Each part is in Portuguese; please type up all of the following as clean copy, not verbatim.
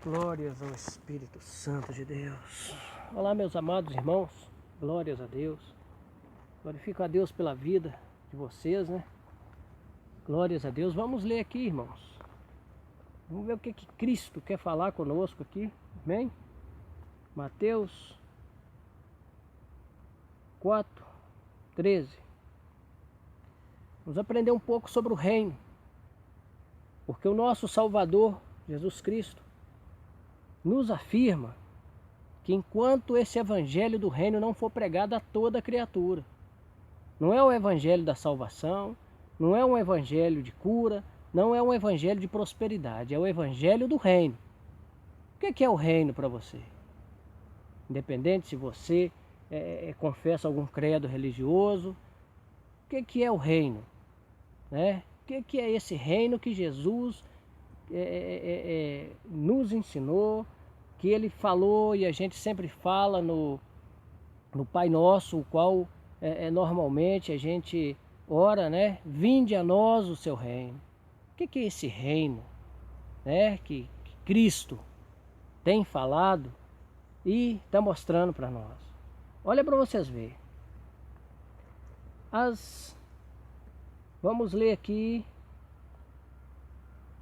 Glórias ao Espírito Santo de Deus. Olá, meus amados irmãos. Glórias a Deus. Glorifico a Deus pela vida de vocês, né? Glórias a Deus. Vamos ler aqui, irmãos. Vamos ver o que Cristo quer falar conosco aqui. Amém? Mateus 4:13. Vamos aprender um pouco sobre o reino. Porque o nosso Salvador, Jesus Cristo, nos afirma que enquanto esse evangelho do reino não for pregado a toda criatura, não é o evangelho da salvação, não é um evangelho de cura, não é um evangelho de prosperidade, é o evangelho do reino. O que é o reino para você? Independente se você confessa algum credo religioso, o que é o reino? Né? O que é esse reino que Jesus nos ensinou, que ele falou e a gente sempre fala no Pai Nosso, o qual normalmente a gente ora, né? Vinde a nós o seu reino. O que é esse reino, né? Que Cristo tem falado e está mostrando para nós. Olha para vocês verem. Vamos ler aqui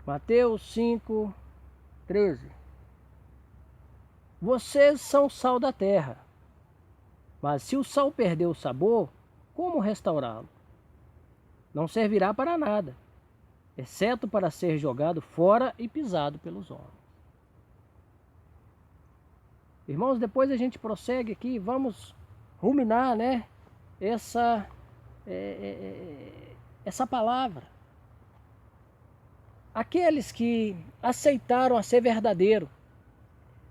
Mateus 5:13. Vocês são o sal da terra, mas se o sal perder o sabor, como restaurá-lo? Não servirá para nada, exceto para ser jogado fora e pisado pelos homens. Irmãos, depois a gente prossegue aqui, vamos ruminar, né, essa palavra. Aqueles que aceitaram a ser verdadeiro,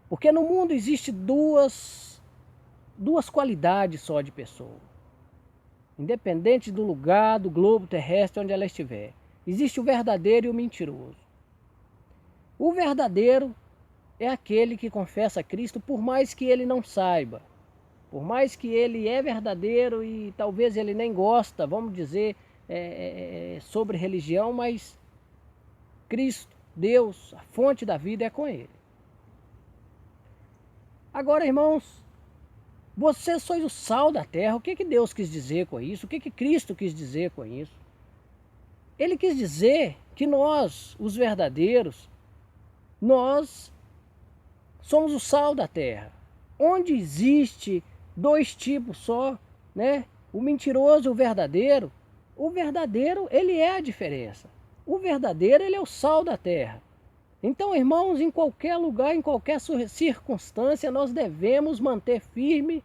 porque no mundo existe duas qualidades só de pessoa, independente do lugar, do globo terrestre onde ela estiver. Existe o verdadeiro e o mentiroso. O verdadeiro é aquele que confessa a Cristo, por mais que ele não saiba, por mais que ele é verdadeiro e talvez ele nem gosta, vamos dizer, sobre religião, mas Cristo, Deus, a fonte da vida é com ele. Agora, irmãos, vocês sois o sal da terra. O que Deus quis dizer com isso? O que Cristo quis dizer com isso? Ele quis dizer que nós, os verdadeiros, nós somos o sal da terra. Onde existe dois tipos só, né? O mentiroso e o verdadeiro. O verdadeiro, ele é a diferença. O verdadeiro, ele é o sal da terra. Então, irmãos, em qualquer lugar, em qualquer circunstância, nós devemos manter firme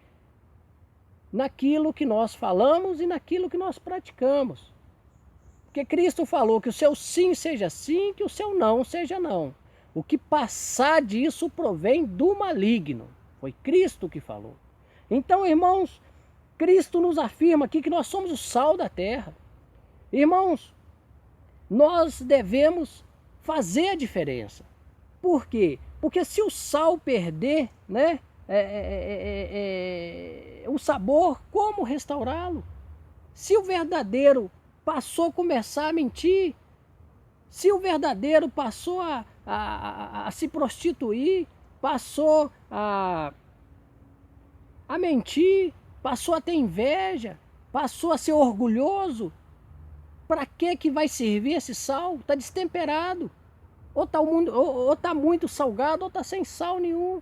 naquilo que nós falamos e naquilo que nós praticamos. Porque Cristo falou que o seu sim seja sim, que o seu não seja não. O que passar disso provém do maligno. Foi Cristo que falou. Então, irmãos, Cristo nos afirma aqui que nós somos o sal da terra. Irmãos, nós devemos fazer a diferença. Por quê? Porque se o sal perder, né, o sabor, como restaurá-lo? Se o verdadeiro passou a começar a mentir, se o verdadeiro passou a se prostituir, passou a mentir, passou a ter inveja, passou a ser orgulhoso, para que vai servir esse sal? Está destemperado. Ou está muito salgado, ou está sem sal nenhum.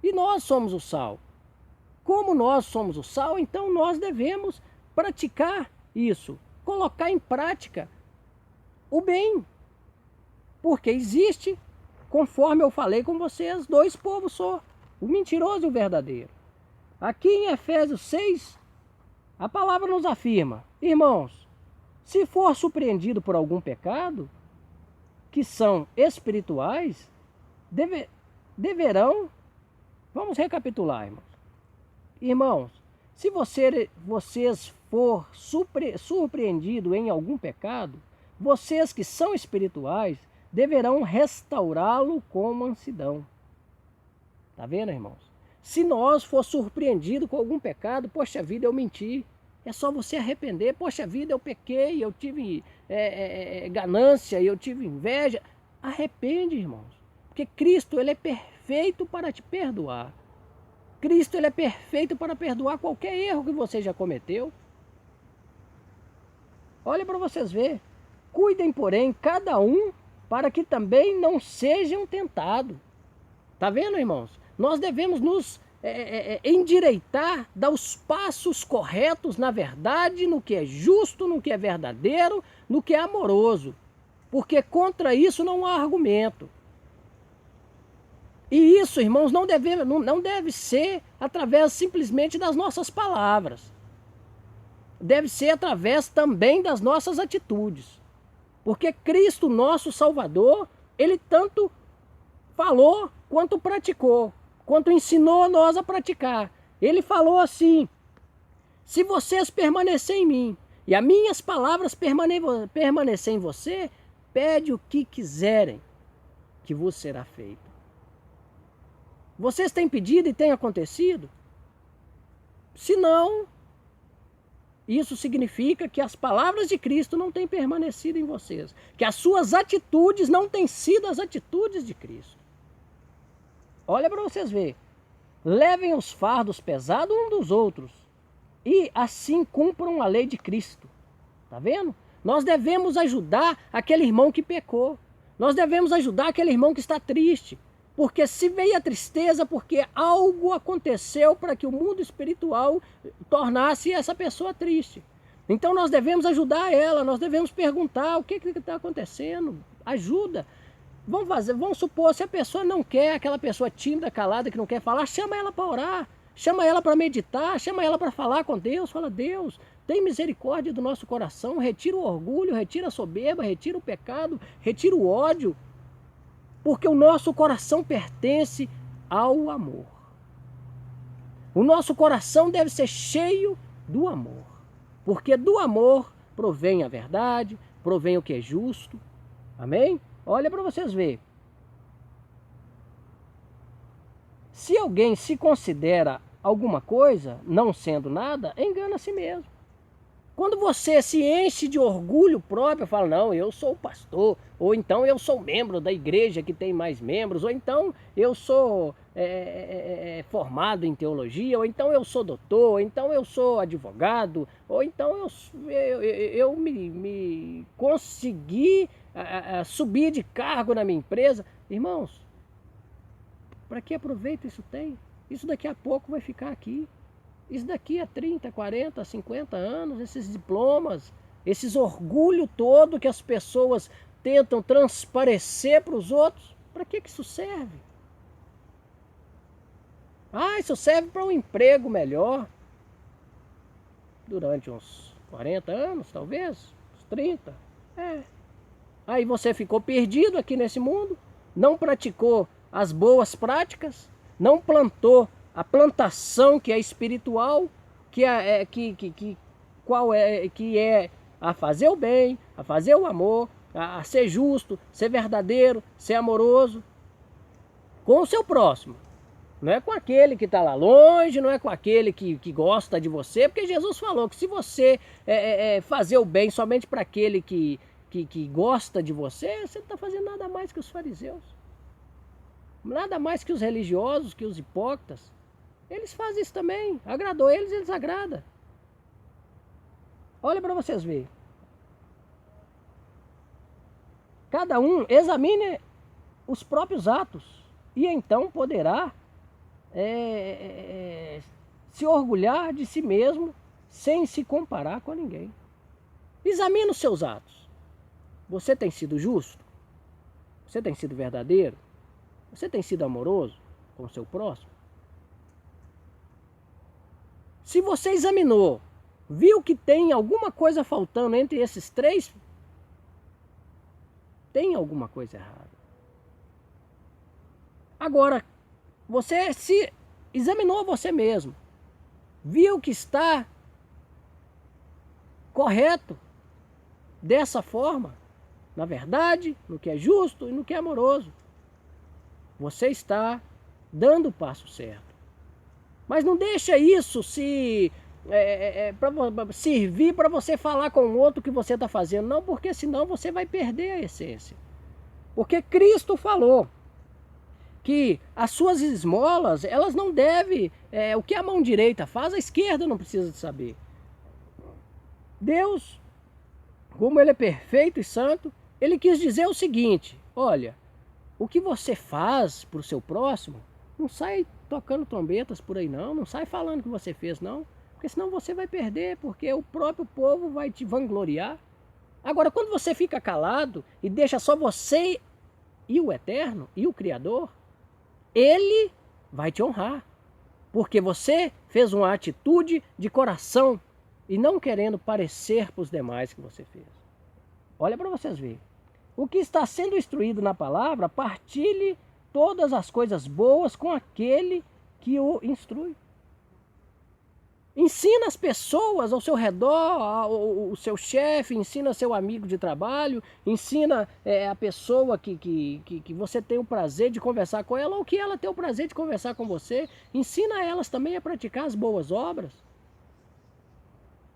E nós somos o sal. Como nós somos o sal, então nós devemos praticar isso. Colocar em prática o bem. Porque existe, conforme eu falei com vocês, dois povos só. O mentiroso e o verdadeiro. Aqui em Efésios 6, a palavra nos afirma, irmãos, se for surpreendido por algum pecado, que são espirituais, deverão, vamos recapitular, irmãos. Irmãos, se vocês for surpreendido em algum pecado, vocês que são espirituais, deverão restaurá-lo com mansidão. Tá vendo, irmãos? Se nós for surpreendido com algum pecado, poxa vida, eu menti. É só você arrepender. Poxa vida, eu pequei, eu tive ganância, eu tive inveja. Arrepende, irmãos. Porque Cristo, ele é perfeito para te perdoar. Cristo, ele é perfeito para perdoar qualquer erro que você já cometeu. Olha para vocês verem. Cuidem, porém, cada um para que também não sejam tentados. Tá vendo, irmãos? Nós devemos nos endireitar, dar os passos corretos na verdade, no que é justo, no que é verdadeiro, no que é amoroso. Porque contra isso não há argumento. E isso, irmãos, não deve ser através simplesmente das nossas palavras. Deve ser através também das nossas atitudes. Porque Cristo, nosso Salvador, ele tanto falou quanto praticou, quanto ensinou nós a praticar. Ele falou assim: se vocês permanecerem em mim e as minhas palavras permanecerem em você, pede o que quiserem, que vos será feito. Vocês têm pedido e tem acontecido? Se não, isso significa que as palavras de Cristo não têm permanecido em vocês, que as suas atitudes não têm sido as atitudes de Cristo. Olha para vocês verem. Levem os fardos pesados uns dos outros e assim cumpram a lei de Cristo. Tá vendo? Nós devemos ajudar aquele irmão que pecou. Nós devemos ajudar aquele irmão que está triste. Porque se veio a tristeza, porque algo aconteceu para que o mundo espiritual tornasse essa pessoa triste. Então nós devemos ajudar ela, nós devemos perguntar o que está acontecendo, ajuda. Vamos supor, se a pessoa não quer, aquela pessoa tímida, calada, que não quer falar, chama ela para orar, chama ela para meditar, chama ela para falar com Deus, fala: Deus, tem misericórdia do nosso coração, retira o orgulho, retira a soberba, retira o pecado, retira o ódio. Porque o nosso coração pertence ao amor. O nosso coração deve ser cheio do amor. Porque do amor provém a verdade, provém o que é justo. Amém? Olha para vocês verem. Se alguém se considera alguma coisa, não sendo nada, engana a si mesmo. Quando você se enche de orgulho próprio, fala: não, eu sou o pastor, ou então eu sou membro da igreja que tem mais membros, ou então eu sou formado em teologia, ou então eu sou doutor, ou então eu sou advogado, ou então eu me consegui subir de cargo na minha empresa. Irmãos, para que aproveito isso tem? Isso daqui a pouco vai ficar aqui. Isso daqui a 30, 40, 50 anos, esses diplomas, esses orgulho todo que as pessoas tentam transparecer para os outros, para que isso serve? Isso serve para um emprego melhor, durante uns 40 anos, talvez, uns 30. Aí você ficou perdido aqui nesse mundo, não praticou as boas práticas, não plantou a plantação que é espiritual, que é a fazer o bem, a fazer o amor, a ser justo, ser verdadeiro, ser amoroso com o seu próximo. Não é com aquele que está lá longe, não é com aquele que gosta de você, porque Jesus falou que se você fazer o bem somente para aquele que gosta de você, você não está fazendo nada mais que os fariseus, nada mais que os religiosos, que os hipócritas. Eles fazem isso também. Agradou eles, eles agradam. Olha para vocês verem. Cada um examine os próprios atos e então poderá se orgulhar de si mesmo sem se comparar com ninguém. Examine os seus atos. Você tem sido justo? Você tem sido verdadeiro? Você tem sido amoroso com o seu próximo? Se você examinou, viu que tem alguma coisa faltando entre esses três, tem alguma coisa errada. Agora, você se examinou você mesmo, viu que está correto dessa forma, na verdade, no que é justo e no que é amoroso. Você está dando o passo certo. Mas não deixa isso servir para você falar com o outro que você está fazendo. Não, porque senão você vai perder a essência. Porque Cristo falou que as suas esmolas, elas não devem, o que a mão direita faz, a esquerda não precisa de saber. Deus, como Ele é perfeito e santo, Ele quis dizer o seguinte: olha, o que você faz para o seu próximo, não sai tocando trombetas por aí não, não sai falando que você fez não, porque senão você vai perder, porque o próprio povo vai te vangloriar. Agora, quando você fica calado e deixa só você e o Eterno e o Criador, Ele vai te honrar, porque você fez uma atitude de coração e não querendo parecer para os demais que você fez. Olha para vocês verem. O que está sendo instruído na palavra, partilhe todas as coisas boas com aquele que o instrui. Ensina as pessoas ao seu redor, o seu chefe, ensina seu amigo de trabalho, ensina a pessoa que você tem o prazer de conversar com ela, ou que ela tem o prazer de conversar com você. Ensina elas também a praticar as boas obras.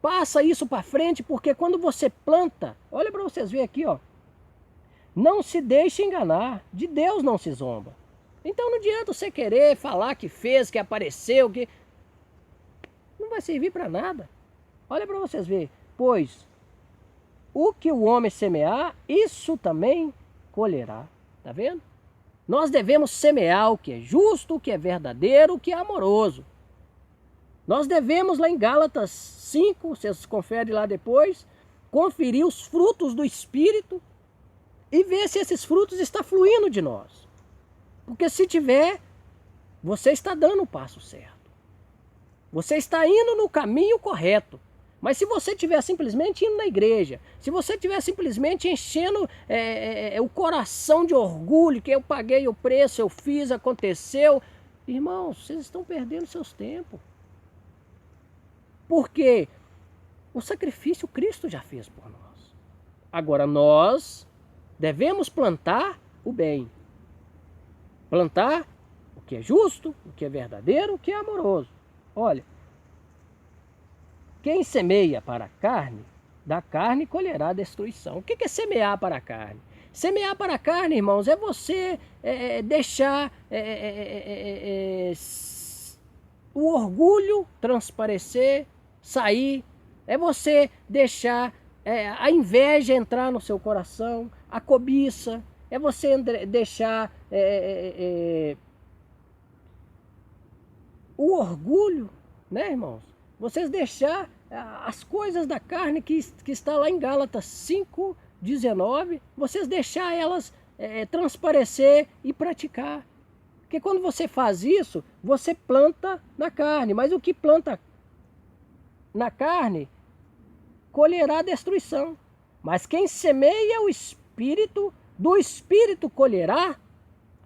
Passa isso para frente, porque quando você planta, olha para vocês verem aqui, ó. Não se deixe enganar, de Deus não se zomba. Então não adianta você querer falar que fez, que apareceu, que... não vai servir para nada. Olha para vocês verem. Pois o que o homem semear, isso também colherá. Está vendo? Nós devemos semear o que é justo, o que é verdadeiro, o que é amoroso. Nós devemos, lá em Gálatas 5, vocês conferem lá depois, conferir os frutos do Espírito e ver se esses frutos estão fluindo de nós. Porque se tiver, você está dando o passo certo. Você está indo no caminho correto. Mas se você estiver simplesmente indo na igreja, se você estiver simplesmente enchendo o coração de orgulho, que eu paguei o preço, eu fiz, aconteceu, irmãos, vocês estão perdendo seus tempos. Porque o sacrifício Cristo já fez por nós. Agora nós devemos plantar o bem. Plantar o que é justo, o que é verdadeiro, o que é amoroso. Olha, quem semeia para a carne, da carne colherá destruição. O que é semear para a carne? Semear para a carne, irmãos, é você deixar o orgulho transparecer, sair. É você deixar a inveja entrar no seu coração, a cobiça. É você deixar o orgulho, né, irmãos? Vocês deixar as coisas da carne que está lá em Gálatas 5:19, vocês deixar elas transparecer e praticar. Porque quando você faz isso, você planta na carne, mas o que planta na carne colherá destruição. Mas quem semeia o Espírito, do Espírito colherá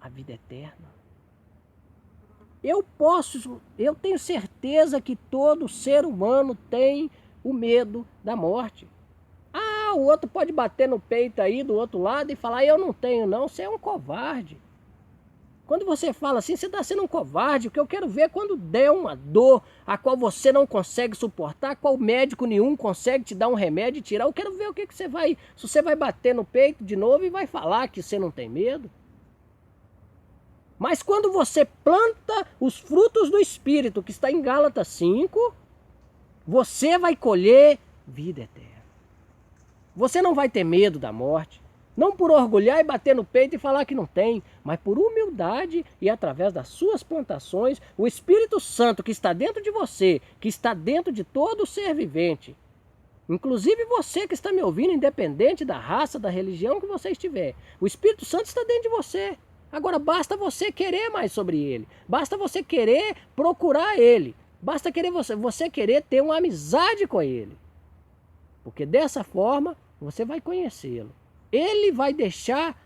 a vida eterna. Eu tenho certeza que todo ser humano tem o medo da morte. Ah, o outro pode bater no peito aí do outro lado e falar, eu não tenho não, você é um covarde. Quando você fala assim, você está sendo um covarde. O que eu quero ver é quando der uma dor a qual você não consegue suportar, qual médico nenhum consegue te dar um remédio e tirar. Eu quero ver o que você vai, se você vai bater no peito de novo e vai falar que você não tem medo. Mas quando você planta os frutos do Espírito, que está em Gálatas 5, você vai colher vida eterna. Você não vai ter medo da morte. Não por orgulhar e bater no peito e falar que não tem, mas por humildade e através das suas plantações, o Espírito Santo que está dentro de você, que está dentro de todo ser vivente, inclusive você que está me ouvindo, independente da raça, da religião que você estiver, o Espírito Santo está dentro de você. Agora basta você querer mais sobre ele, basta você querer procurar ele, basta querer você querer ter uma amizade com ele, porque dessa forma você vai conhecê-lo. Ele vai deixar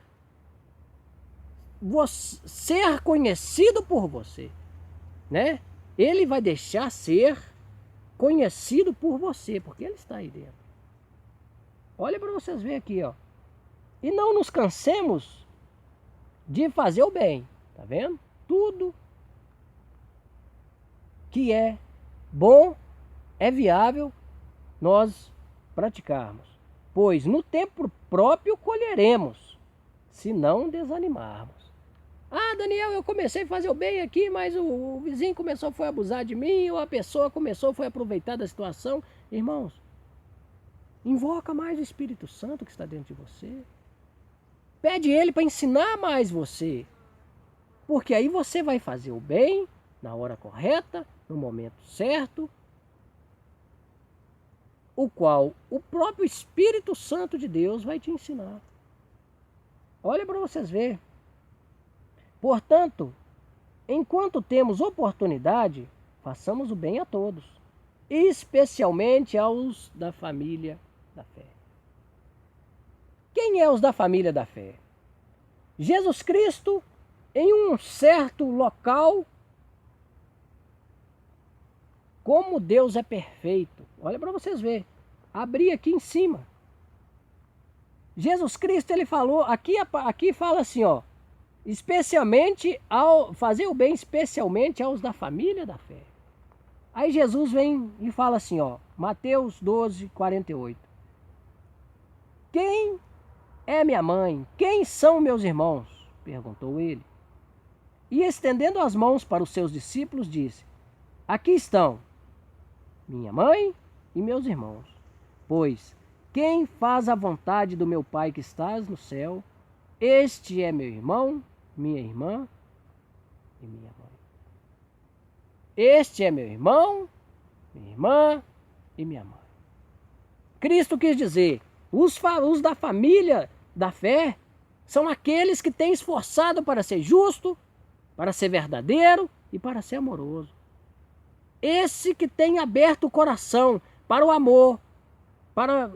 você ser conhecido por você, né? Ele vai deixar ser conhecido por você, porque ele está aí dentro. Olha para vocês verem aqui, ó. E não nos cansemos de fazer o bem, tá vendo? Tudo que é bom, é viável nós praticarmos. Pois no tempo próprio colheremos, se não desanimarmos. Ah, Daniel, eu comecei a fazer o bem aqui, mas o vizinho começou a abusar de mim, ou a pessoa começou a aproveitar da situação. Irmãos, invoca mais o Espírito Santo que está dentro de você. Pede ele para ensinar mais você. Porque aí você vai fazer o bem na hora correta, no momento certo, o qual o próprio Espírito Santo de Deus vai te ensinar. Olha para vocês verem. Portanto, enquanto temos oportunidade, façamos o bem a todos, especialmente aos da família da fé. Quem é os da família da fé? Jesus Cristo, em um certo local, como Deus é perfeito. Olha para vocês verem. Abri aqui em cima. Jesus Cristo, ele falou, aqui fala assim, ó, especialmente ao fazer o bem, especialmente aos da família da fé. Aí Jesus vem e fala assim, ó, Mateus 12, 48. Quem é minha mãe? Quem são meus irmãos? Perguntou ele. E estendendo as mãos para os seus discípulos, disse, aqui estão minha mãe e meus irmãos. Pois quem faz a vontade do meu Pai que estás no céu, este é meu irmão, minha irmã e minha mãe. Este é meu irmão, minha irmã e minha mãe. Cristo quis dizer, os da família da fé são aqueles que têm esforçado para ser justo, para ser verdadeiro e para ser amoroso. Esse que tem aberto o coração para o amor, para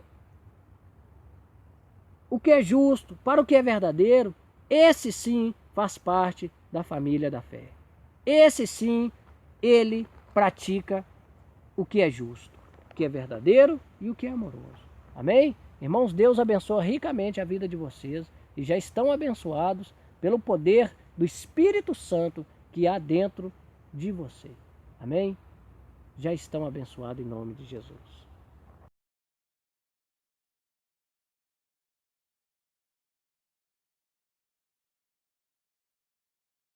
o que é justo, para o que é verdadeiro, esse sim faz parte da família da fé. Esse sim, ele pratica o que é justo, o que é verdadeiro e o que é amoroso. Amém? Irmãos, Deus abençoa ricamente a vida de vocês e já estão abençoados pelo poder do Espírito Santo que há dentro de você. Amém? Já estão abençoados em nome de Jesus.